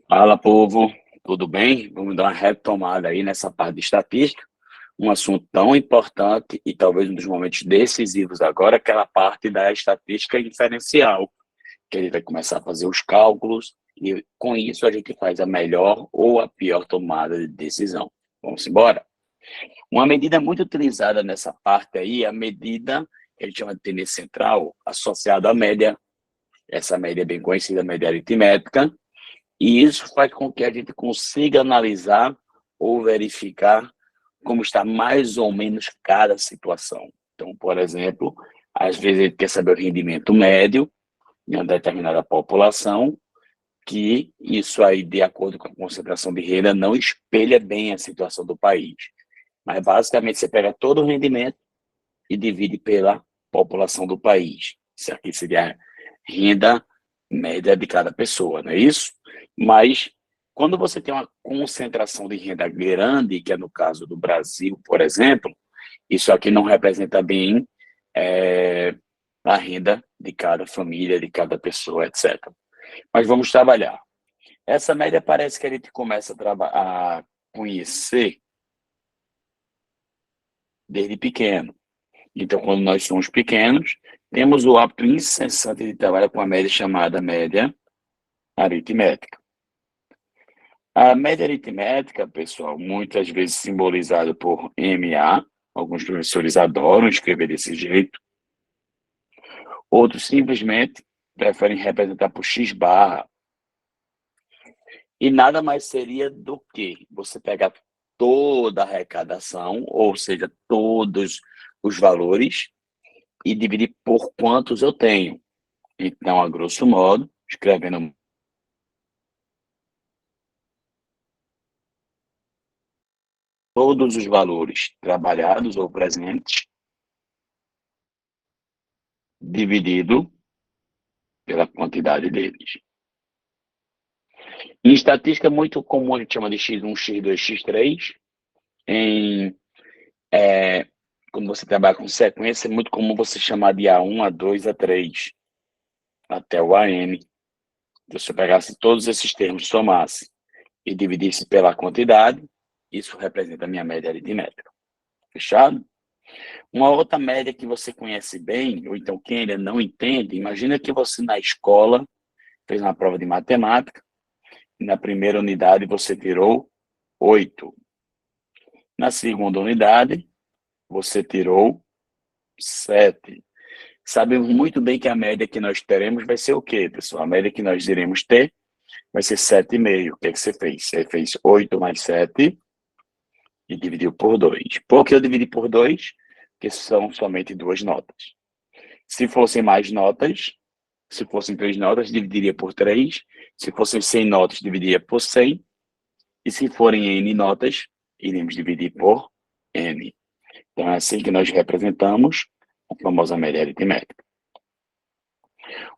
Fala, povo, tudo bem? Vamos dar uma retomada aí nessa parte de estatística, um assunto tão importante e talvez um dos momentos decisivos agora, aquela parte da estatística inferencial, que a gente vai começar a fazer os cálculos e com isso a gente faz a melhor ou a pior tomada de decisão. Vamos embora? Uma medida muito utilizada nessa parte aí é a medida que a gente chama de tendência central, associada à média. Essa média é bem conhecida, a média aritmética, e isso faz com que a gente consiga analisar ou verificar como está mais ou menos cada situação. Então, por exemplo, às vezes a gente quer saber o rendimento médio em uma determinada população, que isso aí, de acordo com a concentração de renda, não espelha bem a situação do país. Mas, basicamente, você pega todo o rendimento e divide pela população do país. Isso aqui seria a renda média de cada pessoa, não é isso? Mas quando você tem uma concentração de renda grande, que é no caso do Brasil, por exemplo, isso aqui não representa bem é, a renda de cada família, de cada pessoa, etc. Mas vamos trabalhar. Essa média parece que a gente começa a conhecer desde pequeno. Então, quando nós somos pequenos, temos o hábito incessante de trabalhar com a média chamada média aritmética. A média aritmética, pessoal, muitas vezes simbolizada por MA, alguns professores adoram escrever desse jeito, outros simplesmente preferem representar por X barra, e nada mais seria do que você pegar toda a arrecadação, ou seja, todos os valores, e dividir por quantos eu tenho. Então, a grosso modo, escrevendo todos os valores trabalhados ou presentes, dividido pela quantidade deles. Em estatística, é muito comum a gente chama de X1, X2, X3. Em, é, quando você trabalha com sequência, é muito comum você chamar de A1, A2, A3, até o AM. Se você pegasse todos esses termos, somasse e dividisse pela quantidade, isso representa a minha média aritmética. Fechado? Uma outra média que você conhece bem, ou então quem ainda não entende, imagina que você na escola fez uma prova de matemática, e na primeira unidade você tirou 8. Na segunda unidade, você tirou 7. Sabemos muito bem que a média que nós teremos vai ser o quê, pessoal? A média que nós iremos ter vai ser 7,5. O que é que você fez? Você fez 8 mais 7 e dividiu por 2. Por que eu dividi por 2? Porque são somente duas notas. Se fossem mais notas, se fossem 3 notas, dividiria por 3. Se fossem 100 notas, dividiria por 100. E se forem N notas, iremos dividir por N. Então, é assim que nós representamos a famosa média aritmética.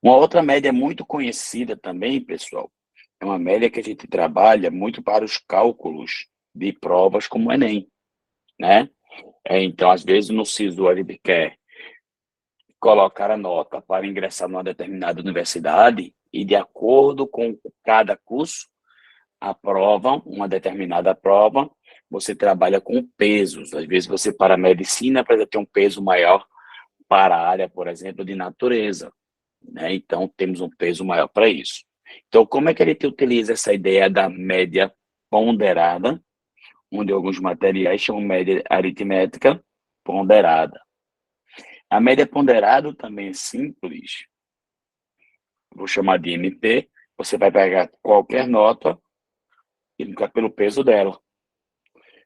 Uma outra média muito conhecida também, pessoal, é uma média que a gente trabalha muito para os cálculos de provas como o Enem, né? Então, às vezes, no SISU, a gente quer colocar a nota para ingressar numa determinada universidade e, de acordo com cada curso, aprovam uma determinada prova, você trabalha com pesos. Às vezes, você, para a medicina, precisa ter um peso maior para a área, por exemplo, de natureza, né? Então, temos um peso maior para isso. Então, como é que a gente utiliza essa ideia da média ponderada, onde alguns materiais chamam média aritmética ponderada? A média ponderada também é simples, vou chamar de MP, você vai pegar qualquer nota e multiplicar pelo peso dela.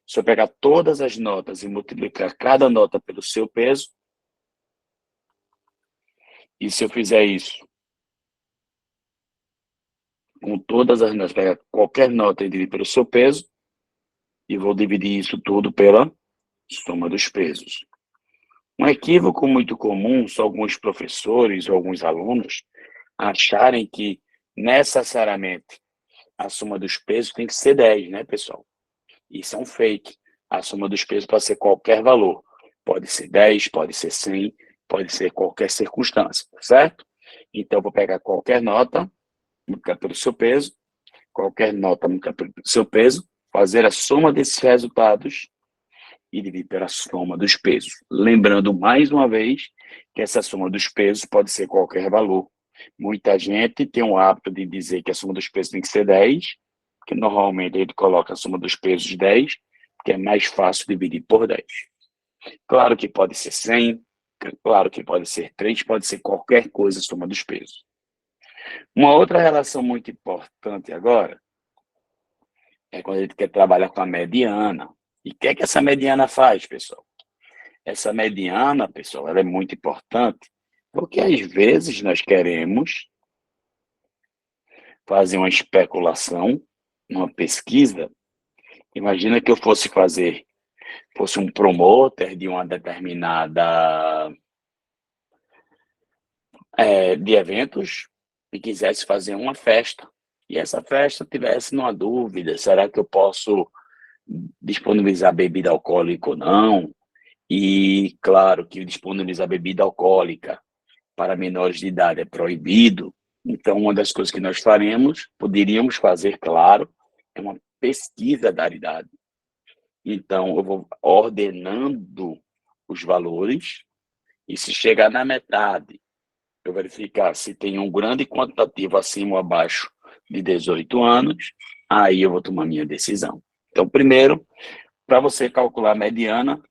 Se eu pegar todas as notas e multiplicar cada nota pelo seu peso, e se eu fizer isso com todas as notas, pegar qualquer nota e dividir pelo seu peso, e vou dividir isso tudo pela soma dos pesos. Um equívoco muito comum são alguns professores ou alguns alunos acharem que necessariamente a soma dos pesos tem que ser 10, né, pessoal? Isso é um fake. A soma dos pesos pode ser qualquer valor. Pode ser 10, pode ser 100, pode ser qualquer circunstância, certo? Então, vou pegar qualquer nota, multiplicar pelo seu peso, qualquer nota multiplicada pelo seu peso, fazer a soma desses resultados e dividir pela soma dos pesos. Lembrando mais uma vez que essa soma dos pesos pode ser qualquer valor. Muita gente tem o hábito de dizer que a soma dos pesos tem que ser 10, que normalmente a gente coloca a soma dos pesos 10, que é mais fácil dividir por 10. Claro que pode ser 100, claro que pode ser 3, pode ser qualquer coisa a soma dos pesos. Uma outra relação muito importante agora é quando a gente quer trabalhar com a mediana. E o que é que essa mediana faz, pessoal? Essa mediana, pessoal, ela é muito importante, porque às vezes nós queremos fazer uma especulação, uma pesquisa. Imagina que eu fosse um promotor de uma determinada de eventos e quisesse fazer uma festa. E essa festa tivesse numa dúvida, será que eu posso disponibilizar bebida alcoólica ou não? E claro que disponibilizar bebida alcoólica para menores de idade é proibido. Então, uma das coisas que nós poderíamos fazer, claro, é uma pesquisa da idade. Então, eu vou ordenando os valores e se chegar na metade, eu verificar se tem um grande quantitativo acima ou abaixo de 18 anos, aí eu vou tomar minha decisão. Então, primeiro, para você calcular a mediana,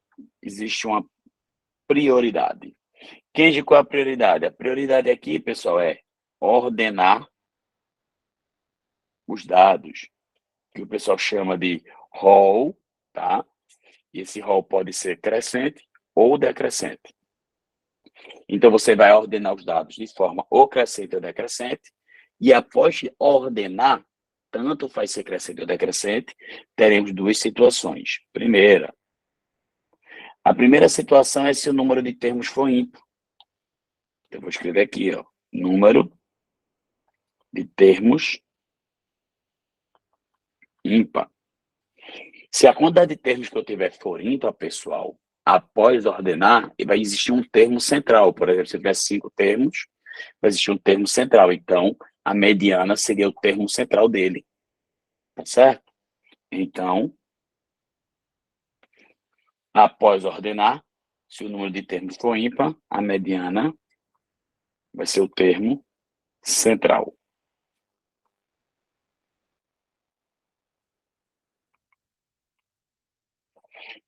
existe uma prioridade. Quem indicou a prioridade? A prioridade aqui, pessoal, é ordenar os dados, que o pessoal chama de rol, tá? E esse rol pode ser crescente ou decrescente. Então, você vai ordenar os dados de forma ou crescente ou decrescente, e após ordenar, tanto faz ser crescente ou decrescente, teremos duas situações. A primeira situação é se o número de termos for ímpar. Eu vou escrever aqui, ó, número de termos ímpar. Se a quantidade de termos que eu tiver for ímpar, pessoal, após ordenar, vai existir um termo central. Por exemplo, se eu tiver 5 termos, vai existir um termo central. Então, a mediana seria o termo central dele. Tá certo? Então, após ordenar, se o número de termos for ímpar, a mediana vai ser o termo central.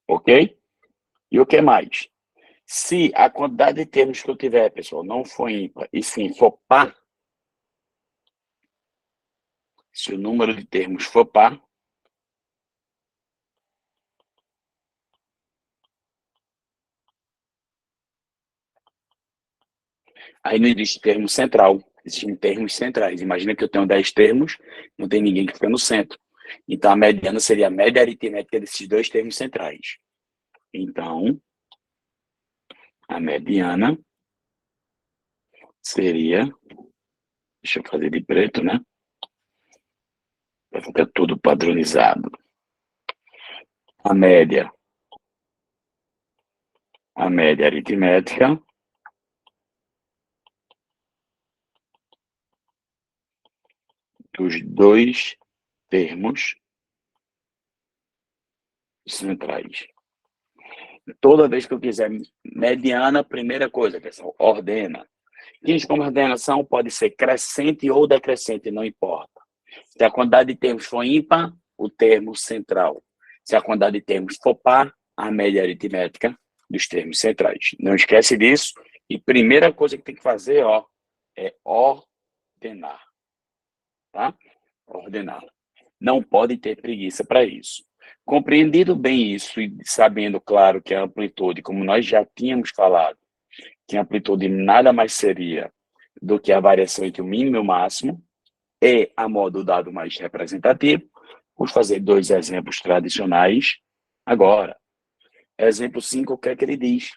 Ok? E o que mais? Se a quantidade de termos que eu tiver, pessoal, não for ímpar, e sim for par, se o número de termos for par, aí não existe termo central, existem termos centrais. Imagina que eu tenho 10 termos, não tem ninguém que fica no centro. Então, a mediana seria a média aritmética desses dois termos centrais. Então, a mediana seria, deixa eu fazer de preto, né? Vai ficar tudo padronizado. A média aritmética dos dois termos centrais. Toda vez que eu quiser mediana, primeira coisa, pessoal, ordena. Gente, como ordenação pode ser crescente ou decrescente, não importa. Se a quantidade de termos for ímpar, o termo central. Se a quantidade de termos for par, a média aritmética dos termos centrais. Não esquece disso. E primeira coisa que tem que fazer, ó, é ordenar. Tá? Ordenar. Não pode ter preguiça para isso. Compreendido bem isso e sabendo, claro, que a amplitude, como nós já tínhamos falado, que a amplitude nada mais seria do que a variação entre o mínimo e o máximo, e a modo dado mais representativo, vou fazer dois exemplos tradicionais agora. Exemplo 5, o que é que ele diz?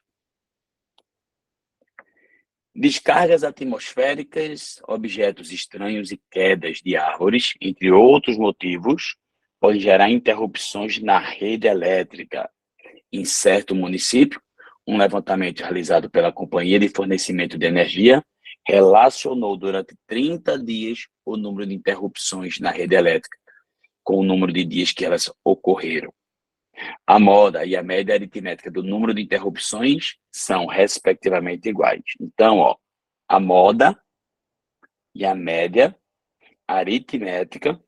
Descargas atmosféricas, objetos estranhos e quedas de árvores, entre outros motivos, podem gerar interrupções na rede elétrica. Em certo município, um levantamento realizado pela Companhia de Fornecimento de Energia relacionou durante 30 dias o número de interrupções na rede elétrica com o número de dias que elas ocorreram. A moda e a média aritmética do número de interrupções são, respectivamente, iguais. Então, ó, a moda e a média aritmética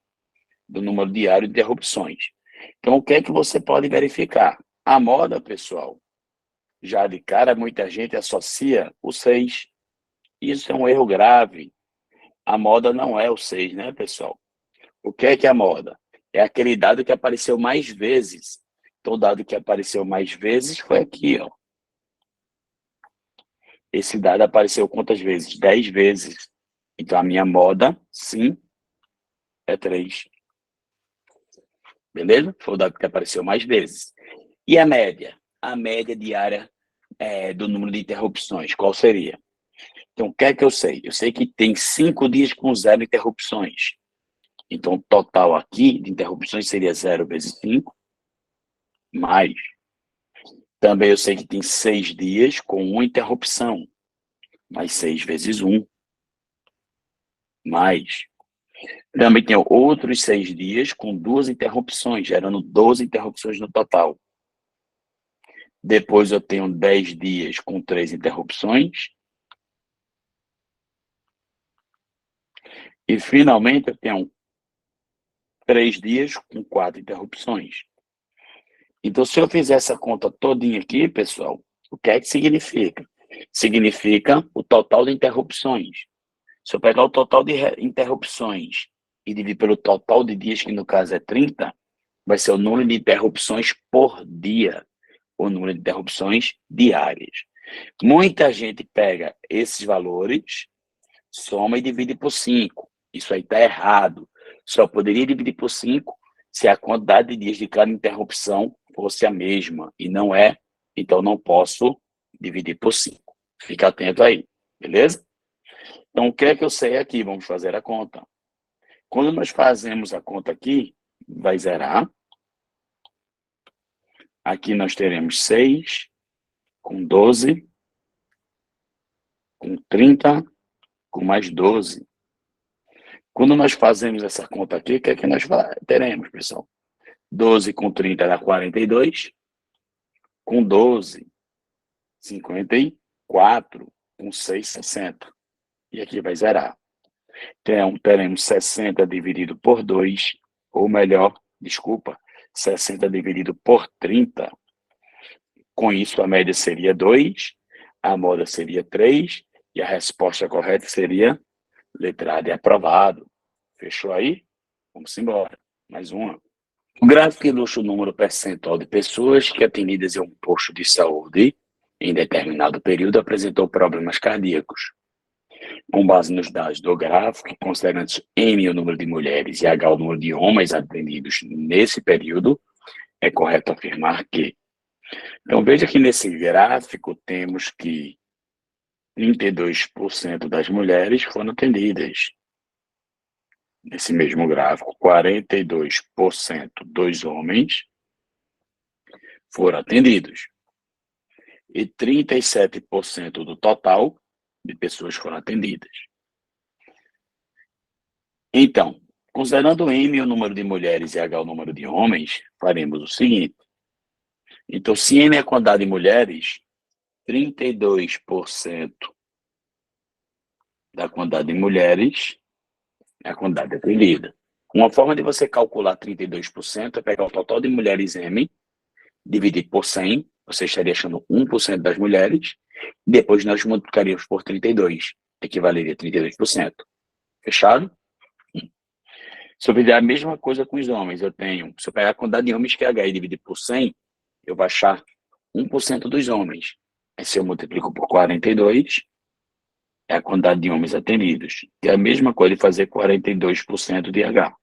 do número diário de interrupções. Então, o que é que você pode verificar? A moda, pessoal, já de cara, muita gente associa o 6. Isso é um erro grave. A moda não é o 6, né, pessoal? O que é a moda? É aquele dado que apareceu mais vezes. Então, o dado que apareceu mais vezes foi aqui, ó. Esse dado apareceu quantas vezes? 10 vezes. Então, a minha moda, sim, é 3. Beleza? Foi o dado que apareceu mais vezes. E a média? A média diária do número de interrupções, qual seria? Então, o que é que eu sei? Eu sei que tem 5 dias com 0 interrupções. Então, o total aqui de interrupções seria 0 vezes 5, mais. Também eu sei que tem 6 dias com 1 interrupção, mais 6 vezes 1, mais. Também tem outros 6 dias com 2 interrupções, gerando 12 interrupções no total. Depois eu tenho 10 dias com 3 interrupções. E, finalmente, eu tenho 3 dias com 4 interrupções. Então, se eu fizer essa conta todinha aqui, pessoal, o que é que significa? Significa o total de interrupções. Se eu pegar o total de interrupções e dividir pelo total de dias, que no caso é 30, vai ser o número de interrupções por dia, o número de interrupções diárias. Muita gente pega esses valores, soma e divide por 5. Isso aí está errado. Só poderia dividir por 5 se a quantidade de dias de cada interrupção fosse a mesma, e não é, então não posso dividir por 5. Fica atento aí, beleza? Então, o que é que eu sei aqui? Vamos fazer a conta. Quando nós fazemos a conta aqui, vai zerar. Aqui nós teremos 6, com 12, com 30, com mais 12. Quando nós fazemos essa conta aqui, o que é que nós teremos, pessoal? 12 com 30 dá 42, com 12, 54, com 6, 60. E aqui vai zerar. Então, teremos 60 dividido por 2, ou melhor, desculpa, 60 dividido por 30. Com isso, a média seria 2, a moda seria 3, e a resposta correta seria letra A de aprovado. Fechou aí? Vamos embora. Mais uma. O gráfico ilustra o número percentual de pessoas que atendidas em um posto de saúde em determinado período apresentou problemas cardíacos. Com base nos dados do gráfico, considerando M o número de mulheres e H o número de homens atendidos nesse período, é correto afirmar que. Então, veja que nesse gráfico temos que 32% das mulheres foram atendidas. Nesse mesmo gráfico, 42% dos homens foram atendidos. E 37% do total de pessoas foram atendidas. Então, considerando M o número de mulheres e H o número de homens, faremos o seguinte. Então, se M é a quantidade de mulheres, 32% da quantidade de mulheres é a quantidade atendida. Uma forma de você calcular 32% é pegar o total de mulheres M, dividir por 100, você estaria achando 1% das mulheres, e depois nós multiplicaríamos por 32, equivaleria a 32%. Fechado? Se eu fizer a mesma coisa com os homens, se eu pegar a quantidade de homens que é H e dividir por 100, eu vou achar 1% dos homens. Aí, se eu multiplico por 42, é a quantidade de homens atendidos. E é a mesma coisa de fazer 42% de H.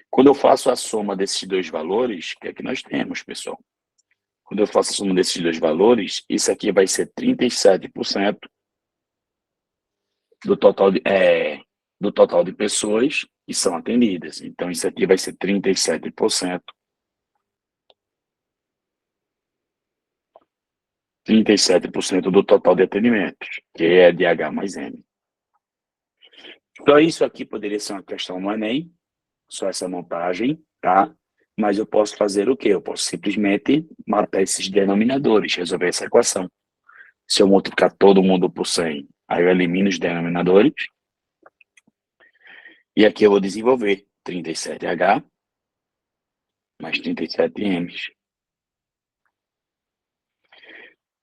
Quando eu faço a soma desses dois valores, o que é que nós temos, pessoal? Quando eu faço a soma desses dois valores, isso aqui vai ser 37% do total de pessoas que são atendidas. Então, isso aqui vai ser 37% 37% do total de atendimentos, que é de H mais M. Só isso aqui poderia ser uma questão no Enem, só essa montagem, tá? Mas eu posso fazer o quê? Eu posso simplesmente matar esses denominadores, resolver essa equação. Se eu multiplicar todo mundo por 100, aí eu elimino os denominadores. E aqui eu vou desenvolver 37H mais 37M.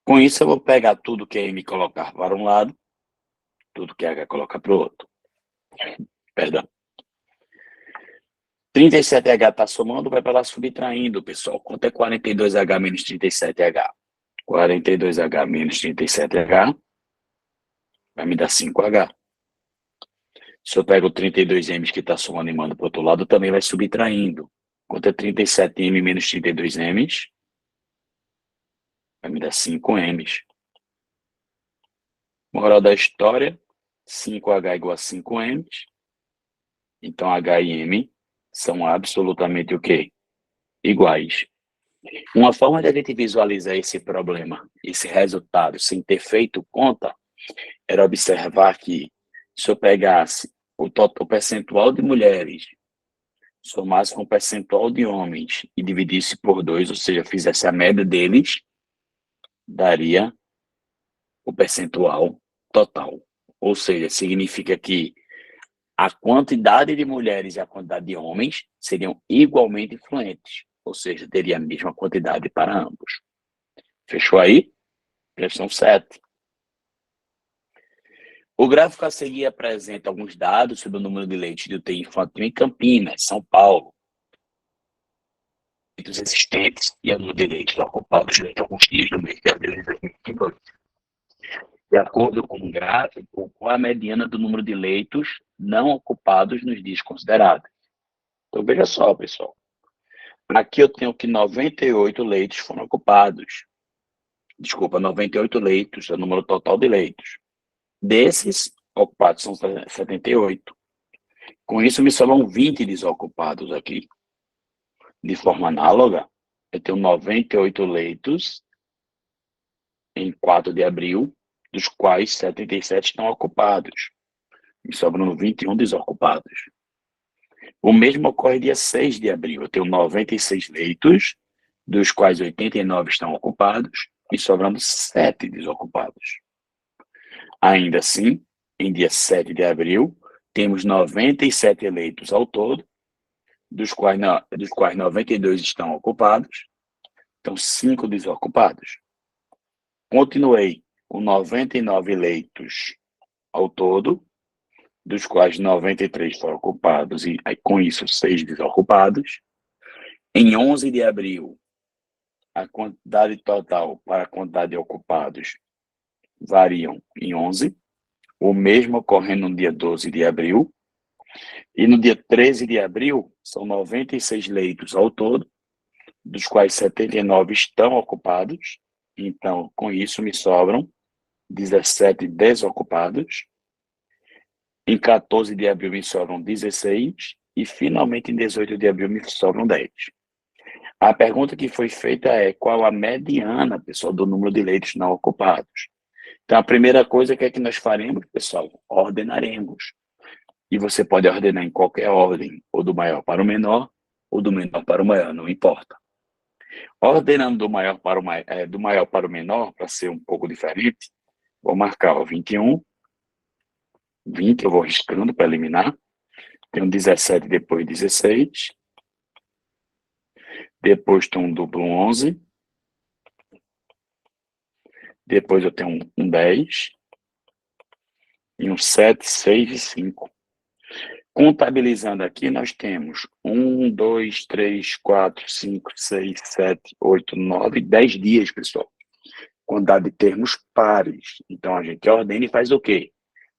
Com isso, eu vou pegar tudo que é M colocar para um lado, tudo que é H colocar para o outro. Perdão. 37H está somando, vai para lá subtraindo, pessoal. Quanto é 42H menos 37H? 42H menos 37H vai me dar 5H. Se eu pego o 32M que está somando e mando para o outro lado, também vai subtraindo. Quanto é 37M menos 32M? Vai me dar 5M. Moral da história, 5H igual a 5M. Então, H e M são absolutamente o quê? Iguais. Uma forma de a gente visualizar esse problema, esse resultado, sem ter feito conta, era observar que se eu pegasse o percentual de mulheres, somasse com o percentual de homens e dividisse por 2, ou seja, fizesse a média deles, daria o percentual total. Ou seja, significa que a quantidade de mulheres e a quantidade de homens seriam igualmente influentes, ou seja, teria a mesma quantidade para ambos. Fechou aí? Questão 7. O gráfico a seguir apresenta alguns dados sobre o número de leitos de UTI infantil em Campinas, São Paulo, leitos existentes e o número de leitos ocupados durante alguns dias do mês de abril de 2022. De acordo com o gráfico, qual a mediana do número de leitos não ocupados nos dias considerados? Então, veja só, pessoal. Aqui eu tenho que 98 leitos foram ocupados. Desculpa, 98 leitos é o número total de leitos. Desses, ocupados são 78. Com isso, me sobram 20 desocupados aqui. De forma análoga, eu tenho 98 leitos em 4 de abril, dos quais 77 estão ocupados. Me sobram 21 desocupados. O mesmo ocorre dia 6 de abril. Eu tenho 96 leitos, dos quais 89 estão ocupados, e sobrando 7 desocupados. Ainda assim, em dia 7 de abril, temos 97 leitos ao todo, dos quais 92 estão ocupados, então 5 desocupados. Continuei com 99 leitos ao todo, dos quais 93 foram ocupados, e aí, com isso 6 desocupados. Em 11 de abril, a quantidade total para a quantidade de ocupados variam em 11, o mesmo ocorrendo no dia 12 de abril, e no dia 13 de abril, são 96 leitos ao todo, dos quais 79 estão ocupados, então, com isso, me sobram 17 desocupados. Em 14 de abril, me sobram 16, e finalmente, em 18 de abril, me sobram 10. A pergunta que foi feita é qual a mediana, pessoal, do número de leitos não ocupados. Então, a primeira coisa que é que nós faremos, pessoal, ordenaremos. E você pode ordenar em qualquer ordem, ou do maior para o menor, ou do menor para o maior, não importa. Ordenando do maior para o menor, para ser um pouco diferente, vou marcar o 21, 20 eu vou riscando para eliminar. Tenho 17, depois 16. Depois tem um duplo 11. Depois eu tenho um 10. E um 7, 6 e 5. Contabilizando aqui, nós temos 1, 2, 3, 4, 5, 6, 7, 8, 9, 10 dias, pessoal. Quantidade de termos pares. Então, a gente ordena e faz o quê?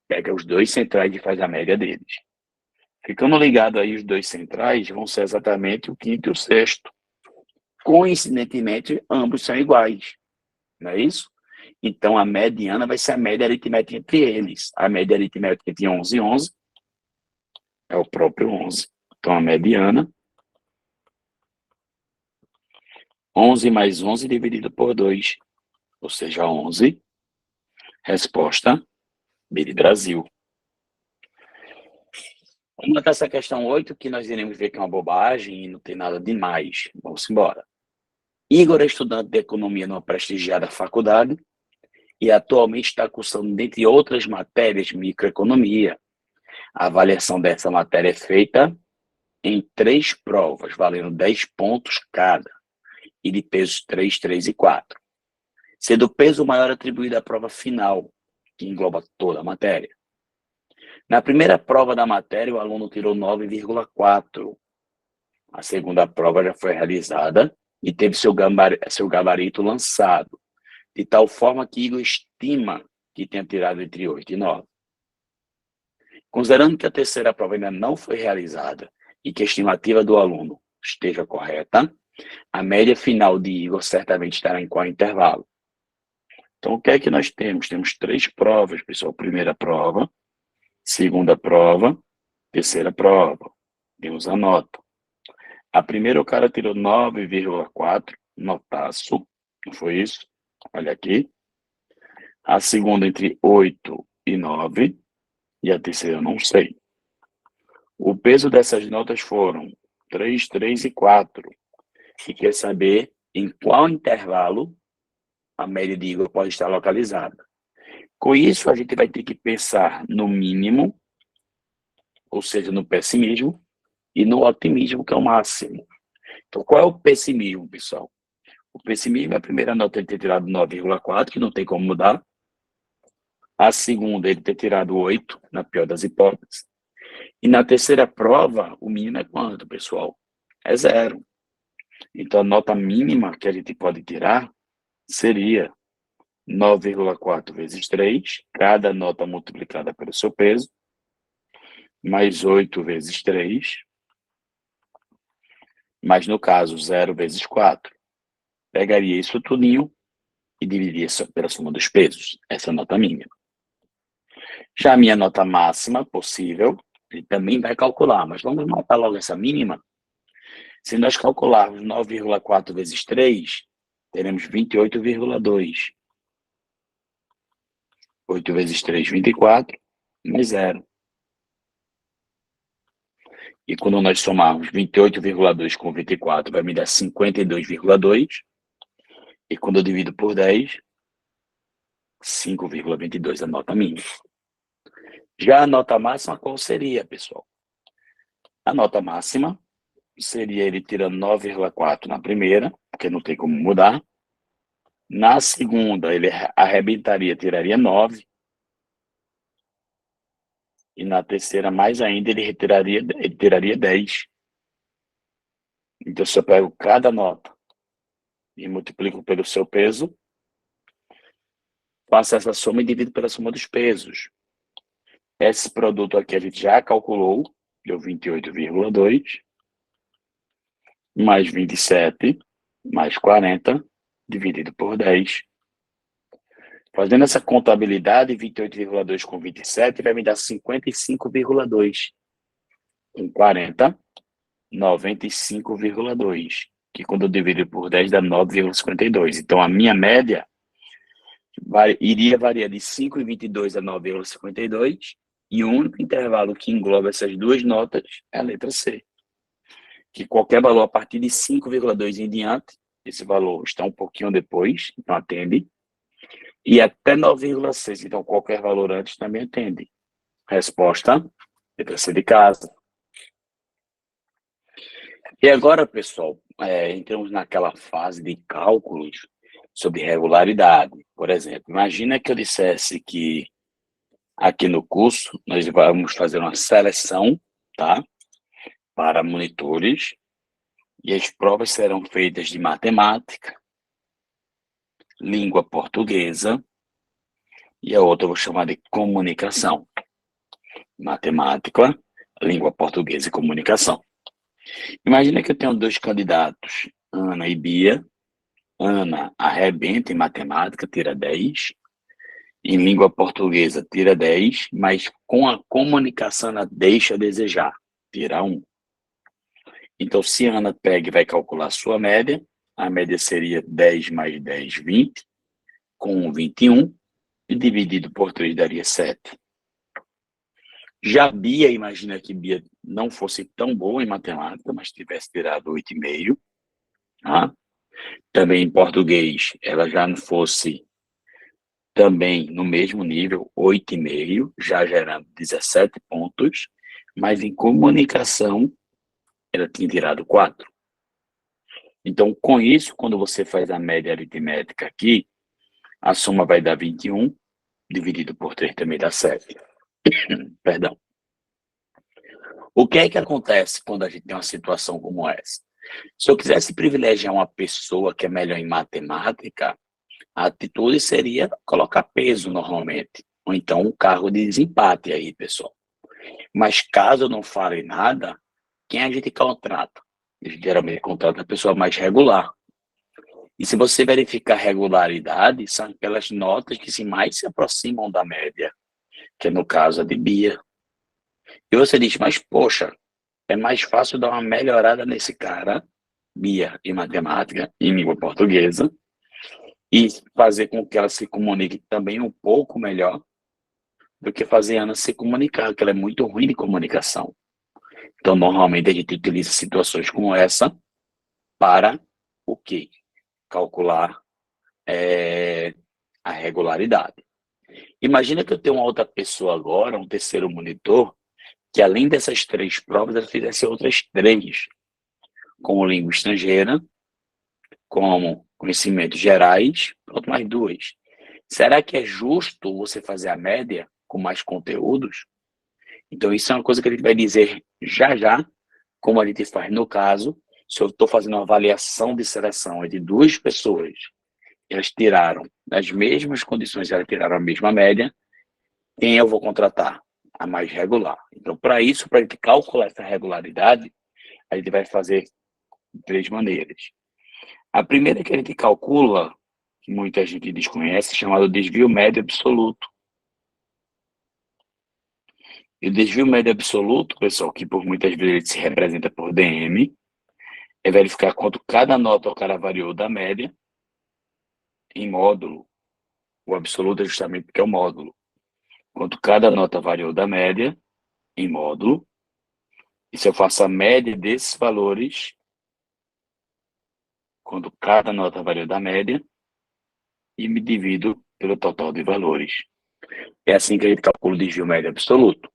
Pega os dois centrais e faz a média deles. Ficando ligado aí, os dois centrais vão ser exatamente o quinto e o sexto. Coincidentemente, ambos são iguais. Não é isso? Então, a mediana vai ser a média aritmética entre eles. A média aritmética entre 11 e 11 é o próprio 11. Então, a mediana, 11 mais 11 dividido por 2. ou seja, 11. Resposta, B de Brasil. Vamos botar essa questão 8, que nós iremos ver que é uma bobagem e não tem nada demais. Vamos embora. Igor é estudante de economia numa prestigiada faculdade e atualmente está cursando, dentre outras matérias, microeconomia. A avaliação dessa matéria é feita em 3 provas, valendo 10 pontos cada, e de pesos 3, 3 e 4. Sendo o peso maior atribuído à prova final, que engloba toda a matéria. Na primeira prova da matéria, o aluno tirou 9,4. A segunda prova já foi realizada e teve seu gabarito lançado, de tal forma que Igor estima que tenha tirado entre 8 e 9. Considerando que a terceira prova ainda não foi realizada e que a estimativa do aluno esteja correta, a média final de Igor certamente estará em qual intervalo? Então, o que é que nós temos? Temos 3 provas, pessoal. Primeira prova, segunda prova, terceira prova. Temos a nota. A primeira o cara tirou 9,4, notaço, não foi isso? Olha aqui. A segunda entre 8 e 9, e a terceira eu não sei. O peso dessas notas foram 3, 3 e 4. E quer saber em qual intervalo a média de Igor pode estar localizada. Com isso, a gente vai ter que pensar no mínimo, ou seja, no pessimismo, e no otimismo, que é o máximo. Então, qual é o pessimismo, pessoal? O pessimismo é a primeira nota ele ter tirado 9,4, que não tem como mudar. A segunda, ele ter tirado 8, na pior das hipóteses. E na terceira prova, o mínimo é quanto, pessoal? É 0. Então, a nota mínima que a gente pode tirar seria 9,4 vezes 3, cada nota multiplicada pelo seu peso, mais 8 vezes 3, mas no caso 0 vezes 4. Pegaria isso tudinho e dividiria pela soma dos pesos, essa é a nota mínima. Já a minha nota máxima possível, ele também vai calcular, mas vamos matar logo essa mínima. Se nós calcularmos 9,4 vezes 3, teremos 28,2. 8 vezes 3, 24, mais 0. E quando nós somarmos 28,2 com 24, vai me dar 52,2. E quando eu divido por 10, 5,22 a nota mínima. Já a nota máxima, qual seria, pessoal? A nota máxima seria ele tirando 9,4 na primeira, porque não tem como mudar. Na segunda, ele arrebentaria, tiraria 9. E na terceira, mais ainda, ele tiraria 10. Então, se eu pego cada nota e multiplico pelo seu peso, faço essa soma e divido pela soma dos pesos. Esse produto aqui a gente já calculou, deu 28,2, mais 27, mais 40, dividido por 10. Fazendo essa contabilidade, 28,2 com 27 vai me dar 55,2. Com 40, 95,2. Que quando eu divido por 10 dá 9,52. Então, a minha média iria variar de 5,22 a 9,52. E o único intervalo que engloba essas duas notas é a letra C. Que qualquer valor a partir de 5,2 em diante, esse valor está um pouquinho depois, então atende. E até 9,6, então qualquer valor antes também atende. Resposta, letra C de casa. E agora, pessoal, entramos naquela fase de cálculos sobre regularidade. Por exemplo, imagina que eu dissesse que aqui no curso nós vamos fazer uma seleção, tá, para monitores, e as provas serão feitas de matemática, língua portuguesa, e a outra eu vou chamar de comunicação. Matemática, língua portuguesa e comunicação. Imagina que eu tenho 2 candidatos, Ana e Bia. Ana arrebenta em matemática, tira 10. Em língua portuguesa, tira 10, mas com a comunicação ela deixa a desejar, tira 1. Então, se a Ana pega e vai calcular a sua média, a média seria 10 mais 10, 20. com 21, e dividido por 3 daria 7. Já Bia, imagina que Bia não fosse tão boa em matemática, mas tivesse tirado 8,5. Tá? Também em português, ela já não fosse também no mesmo nível, 8,5, já gerando 17 pontos, mas em comunicação, ela tinha tirado 4. Então, com isso, quando você faz a média aritmética aqui, a soma vai dar 21, dividido por 3 também dá 7. Perdão. O que é que acontece quando a gente tem uma situação como essa? Se eu quisesse privilegiar uma pessoa que é melhor em matemática, a atitude seria colocar peso normalmente, ou então um cargo de desempate aí, pessoal. Mas caso eu não fale nada, quem a gente contrata? A gente geralmente contrata a pessoa mais regular. E se você verificar regularidade, são aquelas notas que mais se aproximam da média, que no caso a de Bia. E você diz, mas poxa, é mais fácil dar uma melhorada nesse cara, Bia, em matemática, em língua portuguesa, e fazer com que ela se comunique também um pouco melhor do que fazer a Ana se comunicar, porque ela é muito ruim de comunicação. Então, normalmente, a gente utiliza situações como essa para o quê? Calcular a regularidade. Imagina que eu tenho uma outra pessoa agora, um terceiro monitor, que além dessas 3 provas, ela fizesse outras 3, como língua estrangeira, como conhecimentos gerais, pronto, mais 2. Será que é justo você fazer a média com mais conteúdos? Então, isso é uma coisa que a gente vai dizer já já, como a gente faz no caso, se eu estou fazendo uma avaliação de seleção de 2 pessoas, elas tiraram das mesmas condições, elas tiraram a mesma média, quem eu vou contratar? A mais regular. Então, para isso, para a gente calcular essa regularidade, a gente vai fazer de 3 maneiras. A primeira que a gente calcula, que muita gente desconhece, chamado desvio médio absoluto. E o desvio médio absoluto, pessoal, que por muitas vezes ele se representa por DM, é verificar quanto cada nota ou cada variou da média em módulo. O absoluto é justamente porque é o módulo. Quanto cada nota variou da média em módulo. E se eu faço a média desses valores, quando cada nota variou da média, e me divido pelo total de valores. É assim que a gente calcula o desvio médio absoluto.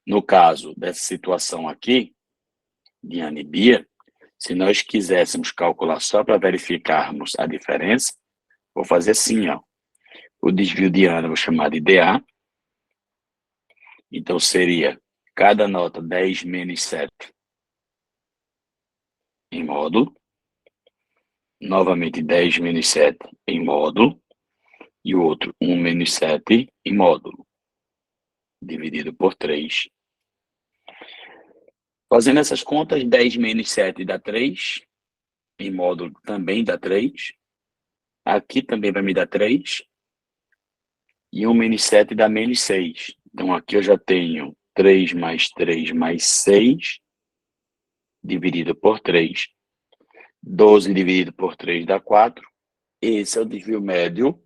No caso dessa situação aqui, de Ana e Bia, se nós quiséssemos calcular só para verificarmos a diferença, vou fazer assim, ó. O desvio de Ana eu vou chamar de DA. Então, seria cada nota 10 menos 7 em módulo. Novamente 10 menos 7 em módulo. E o outro 1 menos 7 em módulo. Dividido por 3. Fazendo essas contas, 10 menos 7 dá 3. Em módulo também dá 3. Aqui também vai me dar 3. E 1 menos 7 dá menos 6. Então, aqui eu já tenho 3 mais 6, dividido por 3. 12 dividido por 3 dá 4. Esse é o desvio médio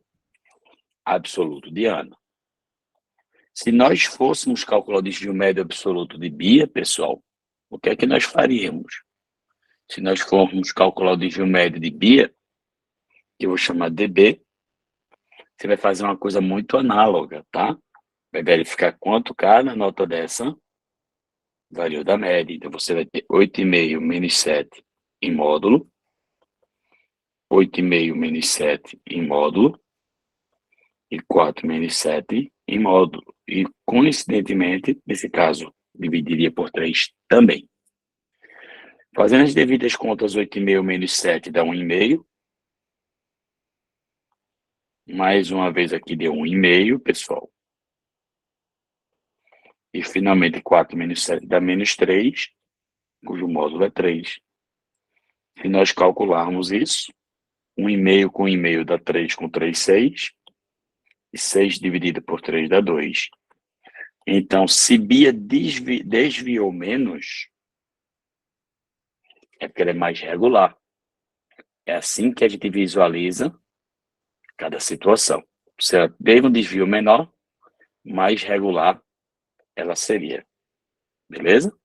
absoluto de Ana. Se nós fôssemos calcular o desvio médio absoluto de Bia, pessoal, o que é que nós faríamos? Se nós formos calcular o desvio médio de Bia, que eu vou chamar DB, você vai fazer uma coisa muito análoga, tá? Vai verificar quanto cada nota dessa variou da média. Então, você vai ter 8,5 menos 7 em módulo, 8,5 menos 7 em módulo e 4 menos 7 em módulo. E, coincidentemente, nesse caso, dividiria por 3 também. Fazendo as devidas contas, 8,5 menos 7 dá 1,5. Mais uma vez aqui deu 1,5, pessoal. E, finalmente, 4 menos 7 dá menos 3, cujo módulo é 3. Se nós calcularmos isso, 1,5 com 1,5 dá 3 com 3, 6. E 6 dividido por 3 dá 2. Então, se Bia desviou menos, é porque ela é mais regular. É assim que a gente visualiza cada situação. Se ela teve um desvio menor, mais regular ela seria. Beleza?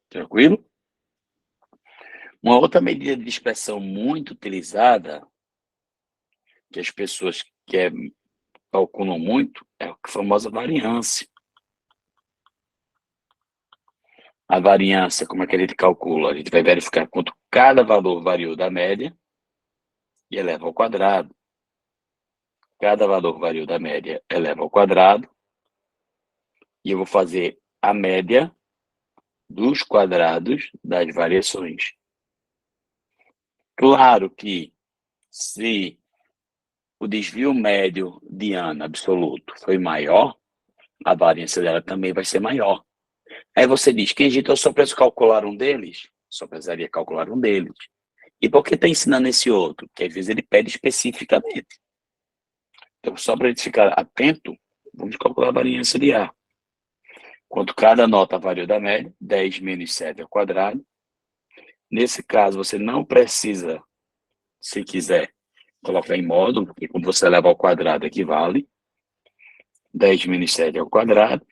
Tranquilo? Uma outra medida de dispersão muito utilizada, que as pessoas calculam muito, é a famosa variância. A variância, como é que a gente calcula? A gente vai verificar quanto cada valor variou da média e eleva ao quadrado. Cada valor variou da média eleva ao quadrado. E eu vou fazer a média dos quadrados das variações. Claro que se o desvio médio de Ana absoluto foi maior, a variância dela também vai ser maior. Aí você diz, Kenji, eu só preciso calcular um deles? Só precisaria calcular um deles. E por que está ensinando esse outro? Porque às vezes ele pede especificamente. Então, só para a gente ficar atento, vamos calcular a variância de A. Quanto cada nota variou da média, 10 menos 7 ao quadrado. Nesse caso, você não precisa, se quiser, colocar em módulo, porque quando você leva ao quadrado equivale 10 menos 7 ao quadrado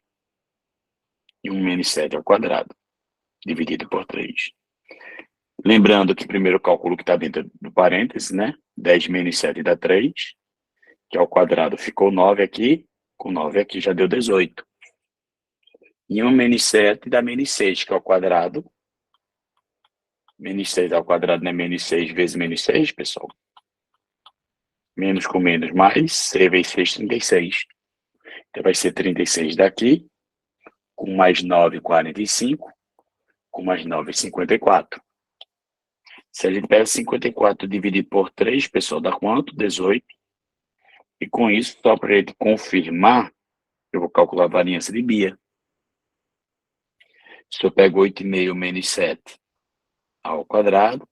e 1 menos 7 ao quadrado, dividido por 3. Lembrando que o primeiro cálculo que está dentro do parênteses, né? 10 menos 7 dá 3, que ao quadrado ficou 9 aqui, com 9 aqui já deu 18. E 1 menos 7 dá menos 6, que ao quadrado. Menos 6 ao quadrado não é menos 6 vezes menos 6, pessoal? Menos com menos, mais 6 vezes 6, 36. Então vai ser 36 daqui, com mais 9, 45, com mais 9, 54. Se a gente pega 54 dividido por 3, pessoal, dá quanto? 18. E com isso, só para a gente confirmar, eu vou calcular a variância de Bia. Se eu pego 8,5 menos 7 ao quadrado,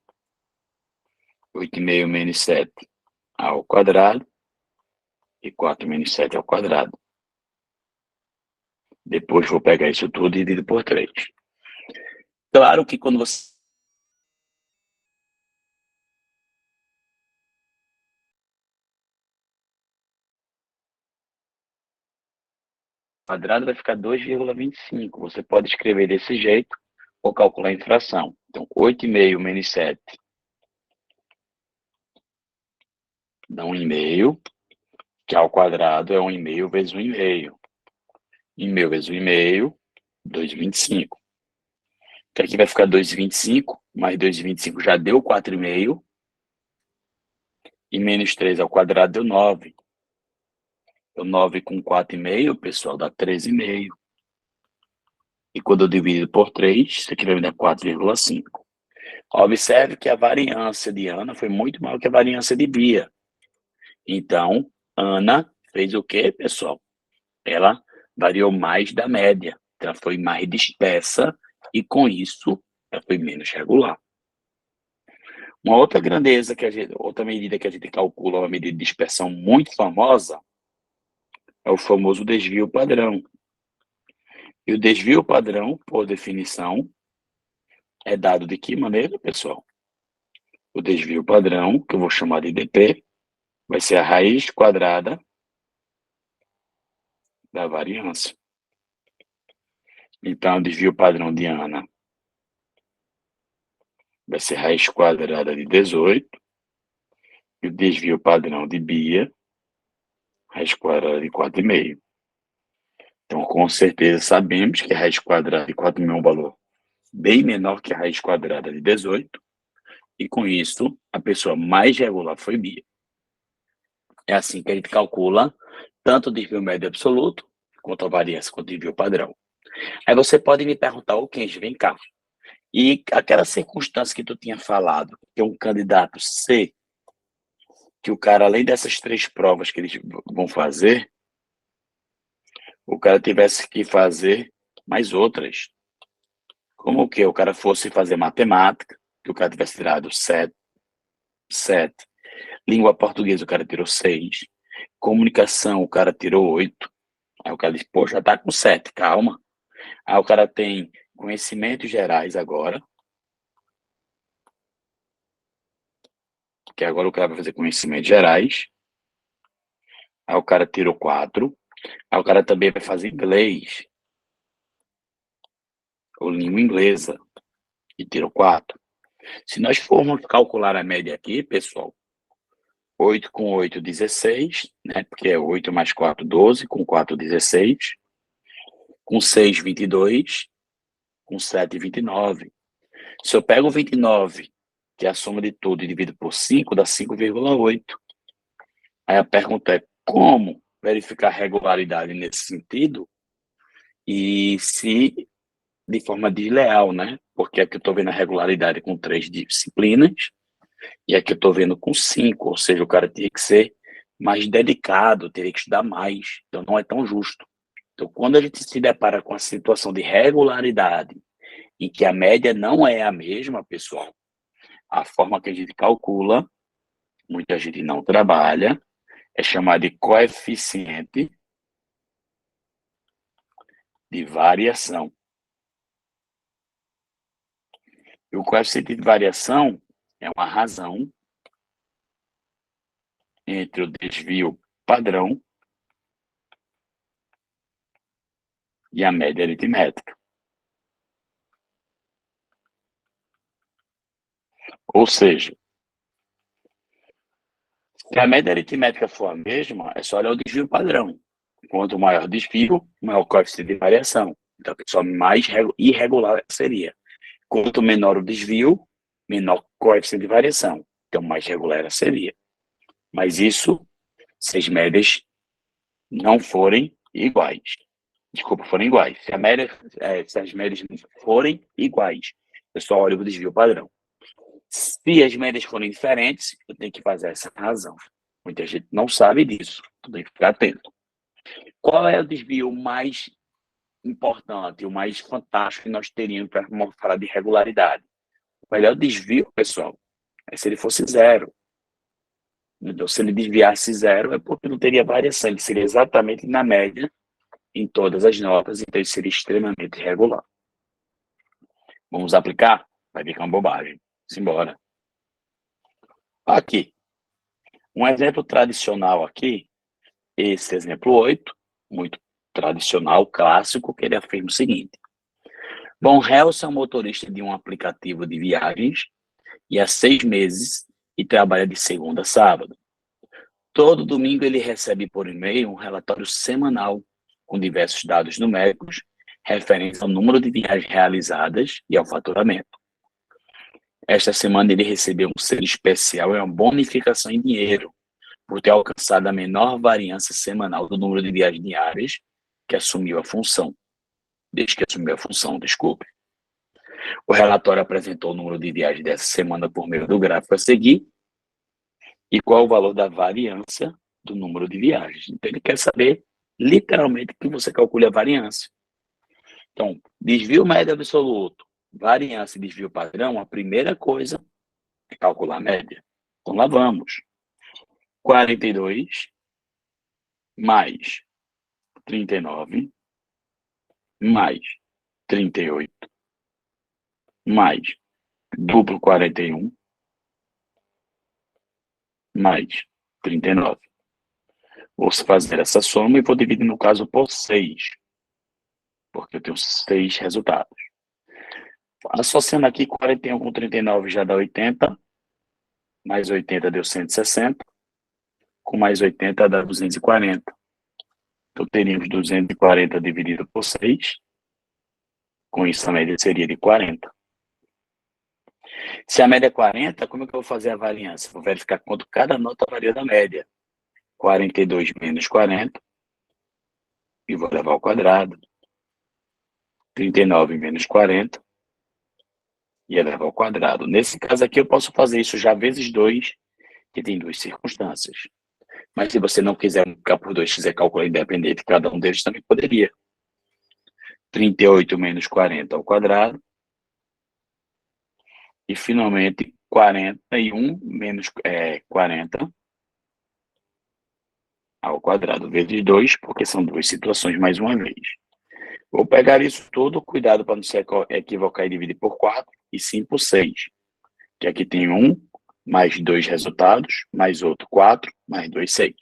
8,5 menos 7 ao quadrado, e 4 menos 7 ao quadrado. Depois vou pegar isso tudo e dividir por 3. Claro que quando você quadrado vai ficar 2,25. Você pode escrever desse jeito ou calcular em fração. Então, 8,5 menos 7 dá 1,5, que ao quadrado é 1,5 vezes 1,5. 1,5 vezes 1,5, 2,25. Que aqui vai ficar 2,25, mais 2,25 já deu 4,5. E menos 3 ao quadrado deu 9. Então, 9 com 4,5, pessoal, dá 13,5. E quando eu divido por 3, isso aqui vai me dar 4,5. Observe que a variância de Ana foi muito maior que a variância de Bia. Então, Ana fez o quê, pessoal? Ela variou mais da média. Ela foi mais dispersa e, com isso, ela foi menos regular. Uma outra grandeza, outra medida que a gente calcula, uma medida de dispersão muito famosa, é o famoso desvio padrão. E o desvio padrão, por definição, é dado de que maneira, pessoal? O desvio padrão, que eu vou chamar de dp, vai ser a raiz quadrada da variância. Então, o desvio padrão de Ana vai ser raiz quadrada de 18. E o desvio padrão de Bia, raiz quadrada de 4,5. Então, com certeza, sabemos que a raiz quadrada de 4,5 é um valor bem menor que a raiz quadrada de 18. E, com isso, a pessoa mais regular foi Bia. É assim que a gente calcula tanto o desvio médio absoluto, quanto a variância, quanto o desvio padrão. Aí você pode me perguntar, ô Kenji, vem cá. E aquela circunstância que tu tinha falado, que é um candidato C, que o cara, além dessas 3 provas que eles vão fazer, o cara tivesse que fazer mais outras. Como o quê? O cara fosse fazer matemática, que o cara tivesse tirado 7. Língua portuguesa, o cara tirou 6. Comunicação, o cara tirou 8. Aí o cara diz, poxa, tá com 7, calma. Aí o cara tem conhecimentos gerais agora, que agora o cara vai fazer conhecimentos gerais. Aí o cara tirou 4. Aí o cara também vai fazer inglês, ou língua inglesa, e tirou 4. Se nós formos calcular a média aqui, pessoal, 8 com 8, 16, né? Porque é 8 mais 4, 12, com 4, 16, com 6, 22, com 7, 29. Se eu pego 29, que é a soma de tudo, e divido por 5, dá 5,8. Aí a pergunta é como verificar regularidade nesse sentido e se de forma desleal, né? Porque aqui eu estou vendo a regularidade com 3 disciplinas e aqui eu estou vendo com 5, ou seja, o cara teria que ser mais dedicado, teria que estudar mais, então não é tão justo. Então, quando a gente se depara com a situação de regularidade em que a média não é a mesma, pessoal, a forma que a gente calcula, muita gente não trabalha, é chamada de coeficiente de variação. E o coeficiente de variação é uma razão entre o desvio padrão e a média aritmética. Ou seja, se a média aritmética for a mesma, é só olhar o desvio padrão. Quanto maior o desvio, maior o coeficiente de variação. Então, a pessoa mais irregular seria. Quanto menor o desvio, menor o coeficiente de variação. Então, mais regular ela seria. Mas isso se as médias não forem iguais. Desculpa, forem iguais. Se as médias forem iguais, eu só olho o desvio padrão. Se as médias forem diferentes, eu tenho que fazer essa razão. Muita gente não sabe disso, tu tem que ficar atento. Qual é o desvio mais importante, o mais fantástico que nós teríamos para falar de regularidade? O melhor desvio, pessoal, é se ele fosse zero. Então, se ele desviasse zero, é porque não teria variação, ele seria exatamente na média em todas as notas, então ele seria extremamente regular. Vamos aplicar? Vai ficar uma bobagem. Simbora. Aqui, um exemplo tradicional aqui, esse exemplo 8, muito tradicional, clássico, que ele afirma o seguinte. Von Helson é um motorista de um aplicativo de viagens e há 6 meses e trabalha de segunda a sábado. Todo domingo ele recebe por e-mail um relatório semanal com diversos dados numéricos referentes ao número de viagens realizadas e ao faturamento. Esta semana ele recebeu um selo especial e uma bonificação em dinheiro por ter alcançado a menor variância semanal do número de viagens diárias que assumiu a função. Desde que assumiu a função, desculpe. O relatório apresentou o número de viagens dessa semana por meio do gráfico a seguir e qual o valor da variância do número de viagens. Então, ele quer saber, literalmente, que você calcule a variância. Então, desvio médio absoluto, variância e desvio padrão, a primeira coisa é calcular a média. Então, lá vamos. 42 mais 39 mais 38 mais duplo 41 mais 39. Vou fazer essa soma e vou dividir, no caso, por 6, porque eu tenho 6 resultados. Associando aqui 41 com 39 já dá 80, mais 80 deu 160, com mais 80 dá 240. Então, teríamos 240 dividido por 6, com isso a média seria de 40. Se a média é 40, como é que eu vou fazer a variância? Vou verificar quanto cada nota varia da média. 42 menos 40, e vou levar ao quadrado. 39 menos 40, e elevar ao quadrado. Nesse caso aqui, eu posso fazer isso já vezes 2, que tem 2 circunstâncias. Mas se você não quiser multiplicar por 2, quiser calcular independente de cada um deles, também poderia. 38 menos 40 ao quadrado. E, finalmente, 41 menos 40 ao quadrado, vezes 2, porque são 2 situações mais uma vez. Vou pegar isso tudo, cuidado para não se equivocar e dividir por 4, e sim por 6. Que aqui tem 1, mais 2 resultados, mais outro 4, mais 2, 6.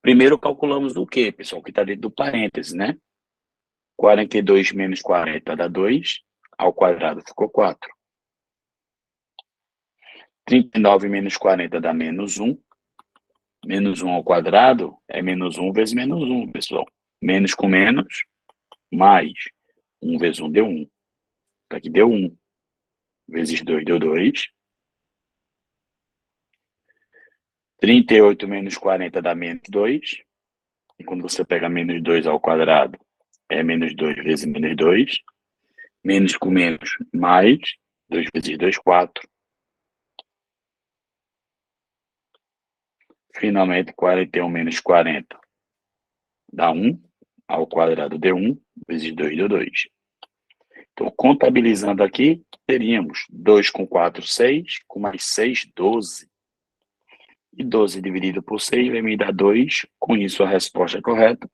Primeiro calculamos o quê, pessoal? O que está dentro do parênteses, né? 42 menos 40 dá 2, ao quadrado ficou 4. 39 menos 40 dá menos 1. Menos 1 ao quadrado é menos 1 vezes menos 1, pessoal. Menos com menos, mais. 1 vezes 1 deu 1. Aqui deu 1. Vezes 2 deu 2. 38 menos 40 dá menos 2. E quando você pega menos 2 ao quadrado, é menos 2 vezes menos 2. Menos com menos, mais. 2 vezes 2, 4. Finalmente, 41 menos 40 dá 1. Ao quadrado deu 1. Vezes 2 deu 2. Então, contabilizando aqui, teríamos 2 com 4, 6. Com mais 6, 12. E 12 dividido por 6 vai me dar 2. Com isso, a resposta é correta.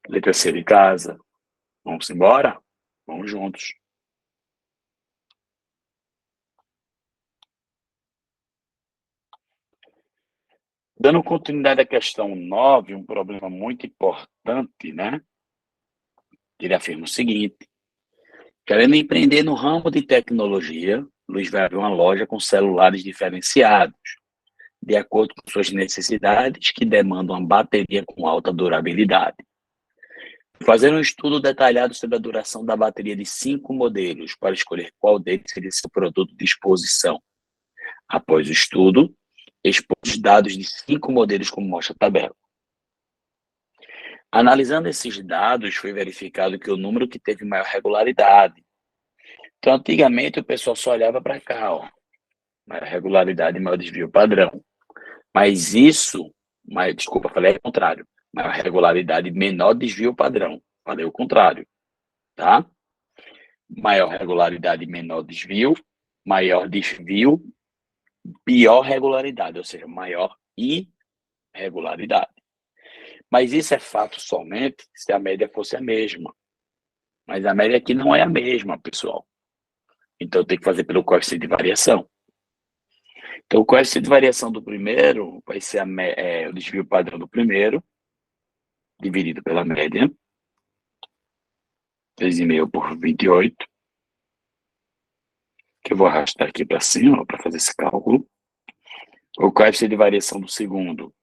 Letra C de casa. Vamos embora? Vamos juntos. Dando continuidade à questão 9, um problema muito importante, né? Ele afirma o seguinte: querendo empreender no ramo de tecnologia, Luiz vai abrir uma loja com celulares diferenciados, de acordo com suas necessidades, que demandam uma bateria com alta durabilidade. Fazer um estudo detalhado sobre a duração da bateria de 5 modelos, para escolher qual deles seria seu produto de exposição. Após o estudo, expôs os dados de 5 modelos como mostra a tabela. Analisando esses dados, foi verificado que o número que teve maior regularidade. Então, antigamente, o pessoal só olhava para cá, ó. Maior regularidade e maior desvio padrão. Mas isso, desculpa, falei o contrário. Maior regularidade e menor desvio padrão. Falei o contrário, tá? Maior regularidade e menor desvio. Maior desvio, pior regularidade, ou seja, maior irregularidade. Mas isso é fato somente se a média fosse a mesma. Mas a média aqui não é a mesma, pessoal. Então, tem que fazer pelo coeficiente de variação. Então, o coeficiente de variação do primeiro vai ser o desvio padrão do primeiro, dividido pela média. 3,5 por 28. Que eu vou arrastar aqui para cima para fazer esse cálculo. O coeficiente de variação do segundo.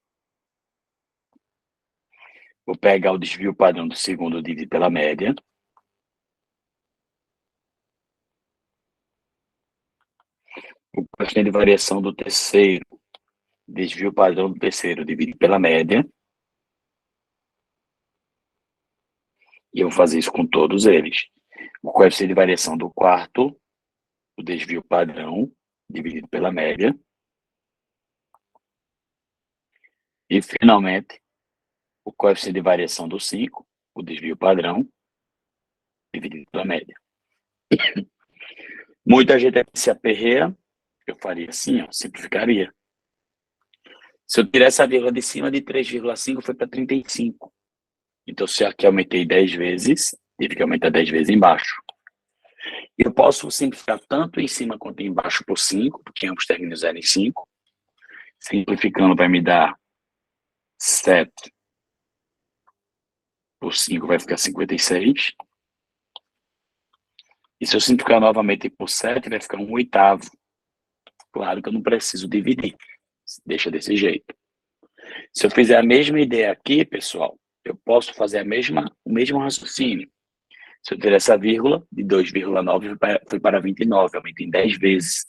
Vou pegar o desvio padrão do segundo dividido pela média. O coeficiente de variação do terceiro. Desvio padrão do terceiro dividido pela média. E eu vou fazer isso com todos eles. O coeficiente de variação do quarto. O desvio padrão dividido pela média. E, finalmente, o coeficiente de variação do 5, o desvio padrão, dividido pela média. Muita gente aqui se aperreia, eu faria assim, ó, simplificaria. Se eu tirar essa vírgula de cima de 3,5, foi para 35. Então, se aqui aumentei 10 vezes, tive que aumentar 10 vezes embaixo. Eu posso simplificar tanto em cima quanto embaixo por 5, porque ambos terminam 0 em 5. Simplificando vai me dar 7 por 5 vai ficar 56. E se eu simplificar novamente por 7, vai ficar 1/8. Claro que eu não preciso dividir. Deixa desse jeito. Se eu fizer a mesma ideia aqui, pessoal, eu posso fazer o mesmo raciocínio. Se eu tirar essa vírgula, de 2,9 foi para 29, aumento em 10 vezes.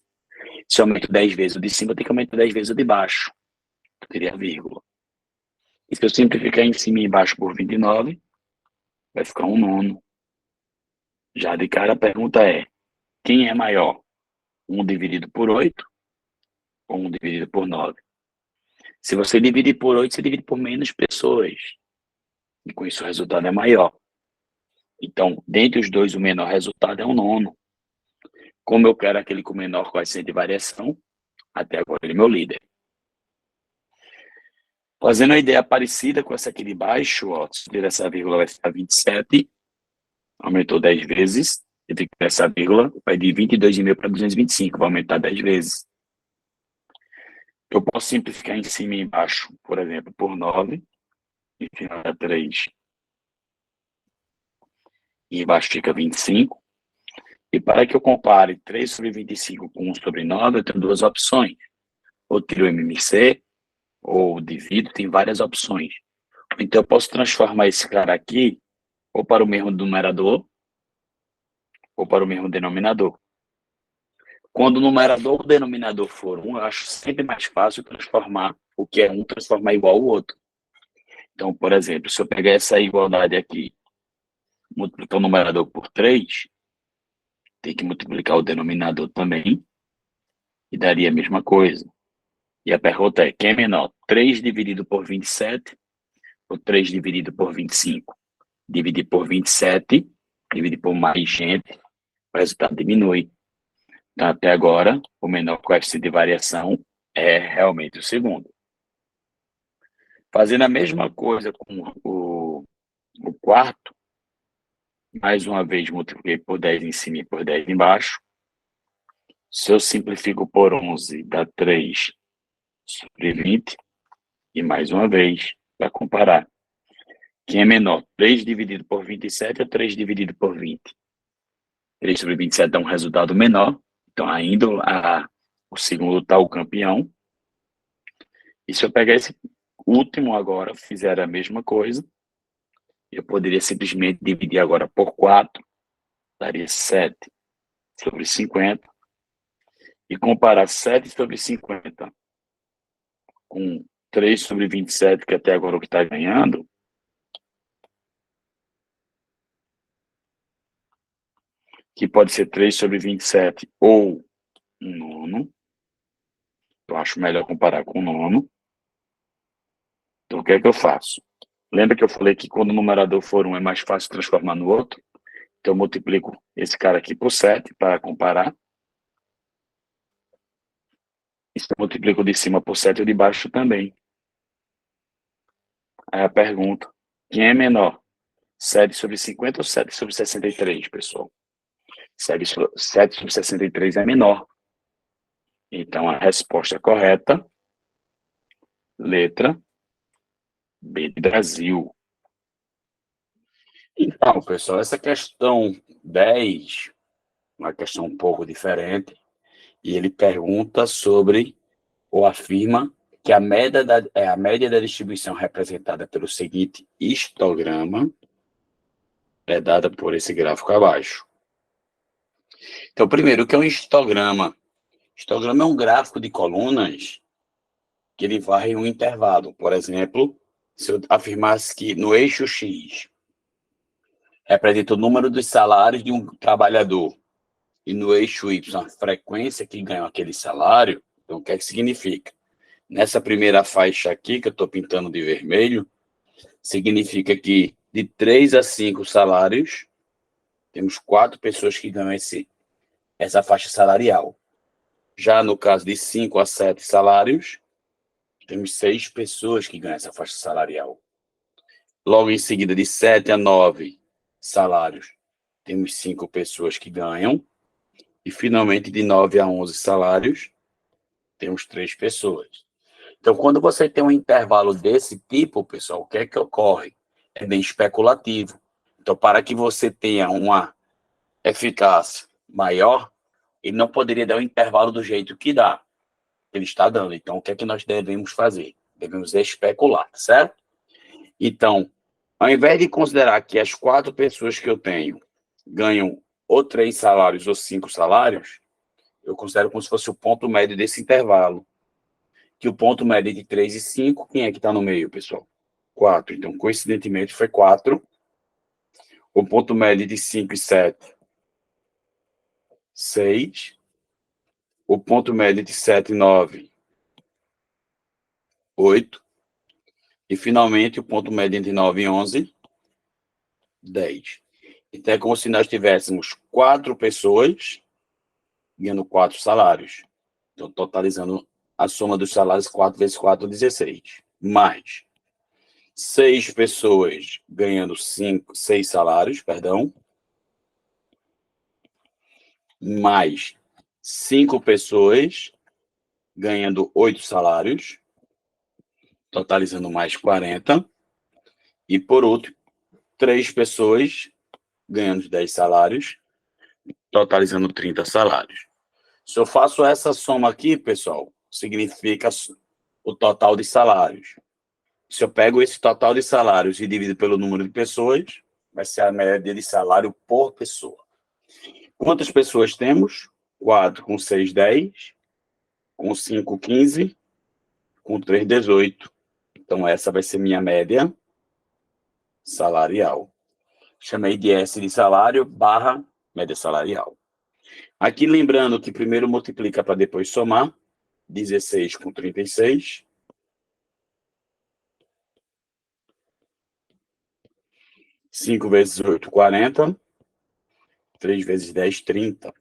Se eu aumento 10 vezes o de cima, eu tenho que aumentar 10 vezes o de baixo. Eu teria a vírgula. E se eu simplificar em cima e embaixo por 29, vai ficar 1/9. Já de cara a pergunta é, quem é maior? 1 dividido por 8 ou 1 dividido por 9? Se você dividir por 8, você divide por menos pessoas. E com isso o resultado é maior. Então, dentre os dois, o menor resultado é 1/9. Como eu quero aquele com menor coeficiente de variação, até agora ele é meu líder. Fazendo uma ideia parecida com essa aqui de baixo, ó, se tirar essa vírgula vai ficar 27, aumentou 10 vezes, e tem que tirar essa vírgula, vai de 22,5 para 225, vai aumentar 10 vezes. Eu posso simplificar em cima e embaixo, por exemplo, por 9, e final dá 3, e embaixo fica 25. E para que eu compare 3 sobre 25 com 1 sobre 9, eu tenho duas opções. Ou tiro o MMC, ou divido, tem várias opções. Então, eu posso transformar esse cara aqui ou para o mesmo numerador ou para o mesmo denominador. Quando o numerador ou o denominador for 1, eu acho sempre mais fácil transformar o que é 1, transformar igual ao outro. Então, por exemplo, se eu pegar essa igualdade aqui, multiplicar o numerador por 3, tem que multiplicar o denominador também, e daria a mesma coisa. E a pergunta é, quem é menor? 3 dividido por 27 ou 3 dividido por 25? Dividir por 27, dividir por mais gente, o resultado diminui. Então, até agora, o menor coeficiente de variação é realmente o segundo. Fazendo a mesma coisa com o quarto, mais uma vez multipliquei por 10 em cima e por 10 embaixo. Se eu simplifico por 11, dá 3 sobre 20. E mais uma vez, para comparar. Quem é menor? 3 dividido por 27 ou 3 dividido por 20? 3 sobre 27 dá um resultado menor. Então, ainda o segundo está o campeão. E se eu pegar esse último agora, fizer a mesma coisa, eu poderia simplesmente dividir agora por 4, daria 7 sobre 50, e comparar 7 sobre 50 com 3 sobre 27, que até agora é o que está ganhando, que pode ser 3 sobre 27 ou um nono. Eu acho melhor comparar com o nono. Então, o que é que eu faço? Lembra que eu falei que quando o numerador for 1 é mais fácil transformar no outro? Então, eu multiplico esse cara aqui por 7 para comparar. E se eu multiplico de cima por 7, o de baixo também. Aí a pergunta, quem é menor? 7 sobre 50 ou 7 sobre 63, pessoal? 7 sobre 63 é menor. Então, a resposta correta, letra B de Brasil. Então, pessoal, essa questão 10, uma questão um pouco diferente, e ele pergunta sobre, ou afirma, que a média da distribuição representada pelo seguinte histograma é dada por esse gráfico abaixo. Então, primeiro, o que é um histograma? Histograma é um gráfico de colunas que ele varre um intervalo. Por exemplo, se eu afirmasse que no eixo X representa o número dos salários de um trabalhador e no eixo Y a frequência que ganha aquele salário, então o que é que significa? Nessa primeira faixa aqui, que eu estou pintando de vermelho, significa que de 3 a 5 salários, temos 4 pessoas que ganham essa faixa salarial. Já no caso de 5 a 7 salários, temos 6 pessoas que ganham essa faixa salarial. Logo em seguida, de 7 a 9 salários, temos 5 pessoas que ganham. E, finalmente, de 9 a 11 salários, temos 3 pessoas. Então, quando você tem um intervalo desse tipo, pessoal, o que é que ocorre? É bem especulativo. Então, para que você tenha uma eficácia maior, ele não poderia dar um intervalo do jeito que dá, que ele está dando. Então, o que é que nós devemos fazer? Devemos especular, certo? Então, ao invés de considerar que as 4 pessoas que eu tenho ganham ou 3 salários ou 5 salários, eu considero como se fosse o ponto médio desse intervalo. Que o ponto médio é de 3 e 5, quem é que está no meio, pessoal? 4. Então, coincidentemente, foi 4. O ponto médio de 5 e 7, 6. O ponto médio de 7 e 9, 8. E, finalmente, o ponto médio entre 9 e 11, 10. Então, é como se nós tivéssemos 4 pessoas ganhando 4 salários. Então, totalizando a soma dos salários, 4 vezes 4, 16. Mais 6 pessoas ganhando 6 salários, perdão. Mais 5 pessoas ganhando 8 salários, totalizando mais 40. E, por último, 3 pessoas ganhando 10 salários, totalizando 30 salários. Se eu faço essa soma aqui, pessoal, significa o total de salários. Se eu pego esse total de salários e divido pelo número de pessoas, vai ser a média de salário por pessoa. Quantas pessoas temos? 4 com 6, 10. Com 5, 15. Com 3, 18. Então, essa vai ser minha média salarial. Chamei de S de salário barra média salarial. Aqui, lembrando que primeiro multiplica para depois somar. 16 com 36. 5 vezes 8, 40. 3 vezes 10, 30.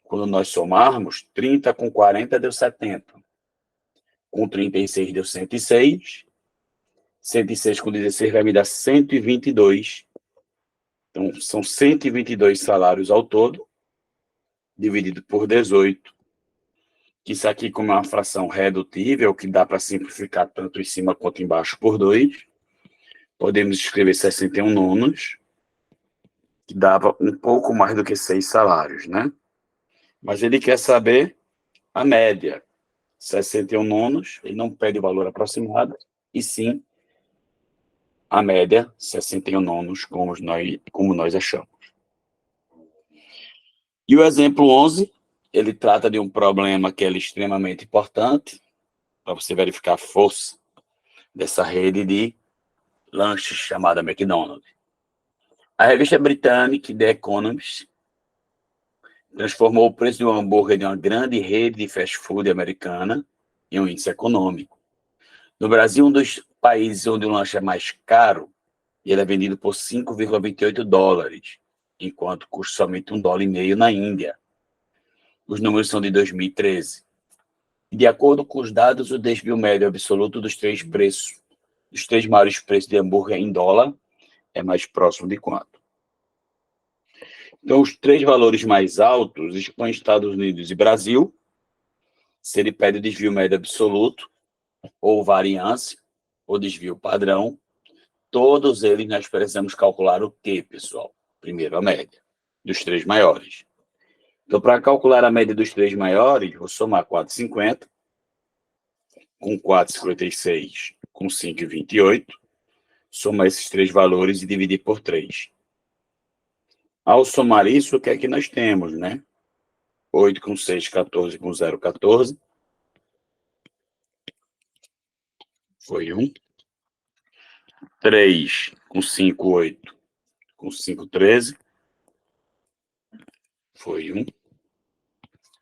Quando nós somarmos, 30 com 40 deu 70. Com 36 deu 106. 106 com 16 vai me dar 122. Então, são 122 salários ao todo, dividido por 18. Que isso aqui, como é uma fração redutível, que dá para simplificar tanto em cima quanto embaixo por 2, podemos escrever 61 nonos, que dava um pouco mais do que 6 salários, né? Mas ele quer saber a média. 61 nonos, ele não pede o valor aproximado, e sim a média, 61 nonos, como nós achamos. E o exemplo 11, ele trata de um problema que é extremamente importante, para você verificar a força dessa rede de lanches chamada McDonald's. A revista britânica The Economist transformou o preço de um hambúrguer de uma grande rede de fast food americana em um índice econômico. No Brasil, um dos países onde o lanche é mais caro, ele é vendido por 5,28 dólares, enquanto custa somente $1,50 na Índia. Os números são de 2013. De acordo com os dados, o desvio médio absoluto dos três maiores preços de hambúrguer em dólar, é mais próximo de quanto? Então, os 3 valores mais altos estão em Estados Unidos e Brasil. Se ele pede o desvio médio absoluto, ou variância, ou desvio padrão, todos eles nós precisamos calcular o quê, pessoal? Primeiro, a média dos 3 maiores. Então, para calcular a média dos 3 maiores, vou somar 4,50 com 4,56 com 5,28. Somar esses 3 valores e dividir por 3. Ao somar isso, o que é que nós temos, né? 8 com 6, 14 com 0, 14. Foi 1. 3 com 5, 8 com 5, 13. Foi 1.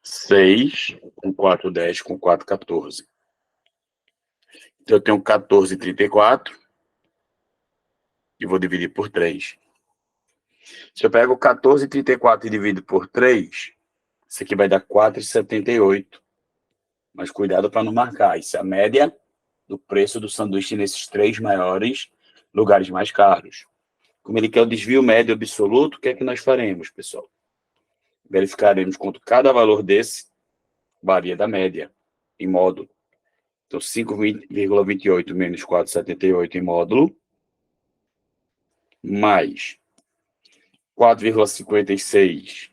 6 com 4, 10 com 4, 14. Então, eu tenho 14,34 e vou dividir por 3. Se eu pego 14,34 e divido por 3, isso aqui vai dar 4,78. Mas cuidado para não marcar. Isso é a média do preço do sanduíche nesses 3 maiores lugares mais caros. Como ele quer o desvio médio absoluto, o que é que nós faremos, pessoal? Verificaremos quanto cada valor desse varia da média, em módulo. Então, 5,28 menos 4,78 em módulo, mais 4,56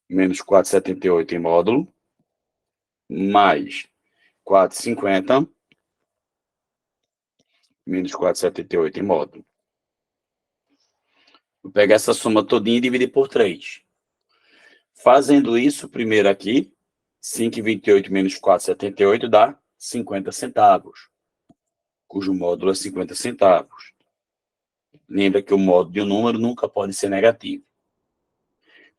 menos 4,78 em módulo, mais 4,50 menos 4,78 em módulo. Vou pegar essa soma todinha e dividir por 3. Fazendo isso, primeiro aqui, 5,28 menos 4,78 dá 50 centavos, cujo módulo é 50 centavos. Lembra que o módulo de um número nunca pode ser negativo.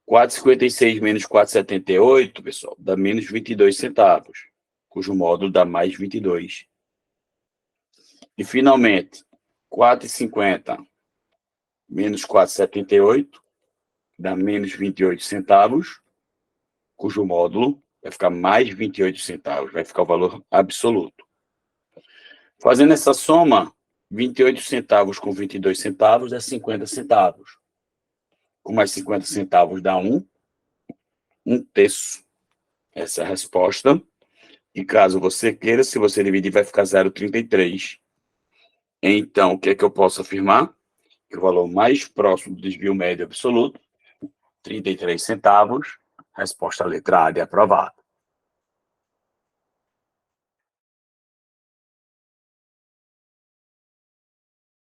4,56 menos 4,78, pessoal, dá menos 22 centavos, cujo módulo dá mais 22. E, finalmente, 4,50 menos 4,78 dá menos 28 centavos, cujo módulo vai ficar mais 28 centavos, vai ficar o valor absoluto. Fazendo essa soma, 28 centavos com 22 centavos é 50 centavos. Com mais 50 centavos dá 1 terço. Essa é a resposta. E caso você queira, se você dividir, vai ficar 0,33. Então, o que é que eu posso afirmar? Que o valor mais próximo do desvio médio absoluto, 33 centavos, resposta letra A de aprovado.